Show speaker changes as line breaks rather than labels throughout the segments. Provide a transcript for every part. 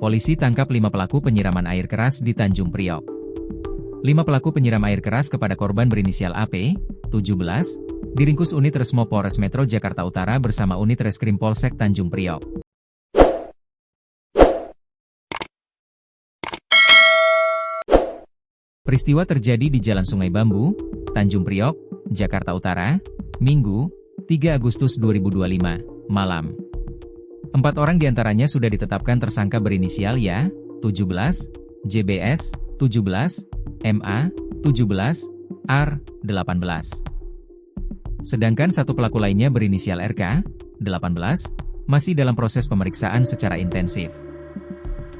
Polisi tangkap 5 pelaku penyiraman air keras di Tanjung Priok. 5 pelaku penyiram air keras kepada korban berinisial AP, 17, diringkus unit Resmo Polres Metro Jakarta Utara bersama unit Reskrim Polsek Tanjung Priok. Peristiwa terjadi di Jalan Sungai Bambu, Tanjung Priok, Jakarta Utara, Minggu, 3 Agustus 2025, malam. 4 orang diantaranya sudah ditetapkan tersangka berinisial YA, 17, JBS, 17, MA, 17, R, 18. Sedangkan satu pelaku lainnya berinisial RK, 18, masih dalam proses pemeriksaan secara intensif.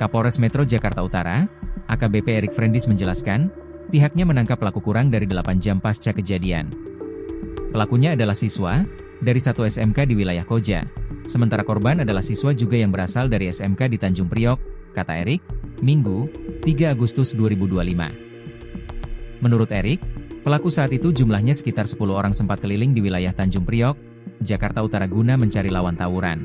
Kapolres Metro Jakarta Utara, AKBP Erik Frendis menjelaskan, pihaknya menangkap pelaku kurang dari 8 jam pasca kejadian. Pelakunya adalah siswa dari satu SMK di wilayah Koja, sementara korban adalah siswa juga yang berasal dari SMK di Tanjung Priok, kata Erik, Minggu, 3 Agustus 2025. Menurut Erik, pelaku saat itu jumlahnya sekitar 10 orang sempat keliling di wilayah Tanjung Priok, Jakarta Utara guna mencari lawan tawuran.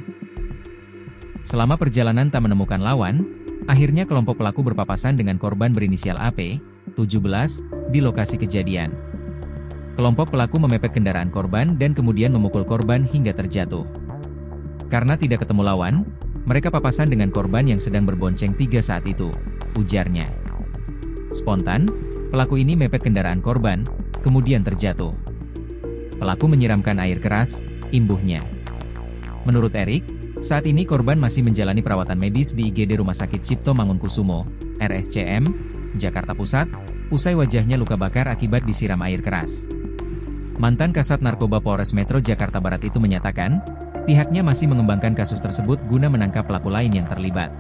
Selama perjalanan tak menemukan lawan, akhirnya kelompok pelaku berpapasan dengan korban berinisial AP, 17, di lokasi kejadian. Kelompok pelaku memepet kendaraan korban dan kemudian memukul korban hingga terjatuh. Karena tidak ketemu lawan, mereka papasan dengan korban yang sedang berbonceng 3 saat itu, ujarnya. Spontan, pelaku ini mepet kendaraan korban, kemudian terjatuh. Pelaku menyiramkan air keras, imbuhnya. Menurut Erik, saat ini korban masih menjalani perawatan medis di IGD Rumah Sakit Cipto Mangunkusumo, RSCM, Jakarta Pusat, usai wajahnya luka bakar akibat disiram air keras. Mantan Kasat Narkoba Polres Metro Jakarta Barat itu menyatakan, pihaknya masih mengembangkan kasus tersebut guna menangkap pelaku lain yang terlibat.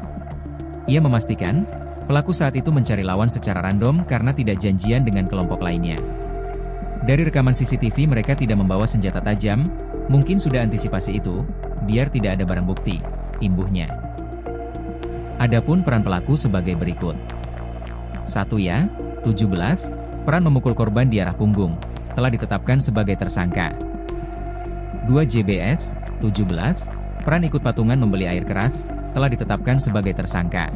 Ia memastikan, pelaku saat itu mencari lawan secara random karena tidak janjian dengan kelompok lainnya. Dari rekaman CCTV mereka tidak membawa senjata tajam, mungkin sudah antisipasi itu, biar tidak ada barang bukti, imbuhnya. Adapun peran pelaku sebagai berikut. 1 YA, 17, peran memukul korban di arah punggung, telah ditetapkan sebagai tersangka. 2 JBS, 17, peran ikut patungan membeli air keras, telah ditetapkan sebagai tersangka.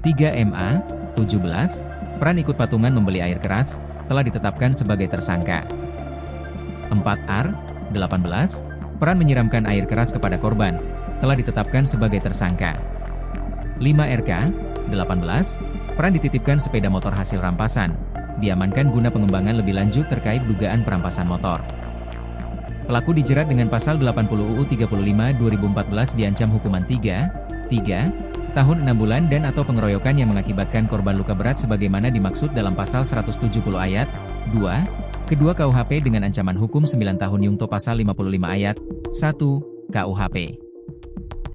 3 MA, 17, peran ikut patungan membeli air keras, telah ditetapkan sebagai tersangka. 4 R, 18, peran menyiramkan air keras kepada korban, telah ditetapkan sebagai tersangka. 5 RK, 18, peran dititipkan sepeda motor hasil rampasan, diamankan guna pengembangan lebih lanjut terkait dugaan perampasan motor. Pelaku dijerat dengan pasal 80 UU 35 2014 diancam hukuman 3 tahun 6 bulan dan atau pengeroyokan yang mengakibatkan korban luka berat sebagaimana dimaksud dalam pasal 170 ayat 2, kedua KUHP dengan ancaman hukum 9 tahun yungto pasal 55 ayat 1 KUHP.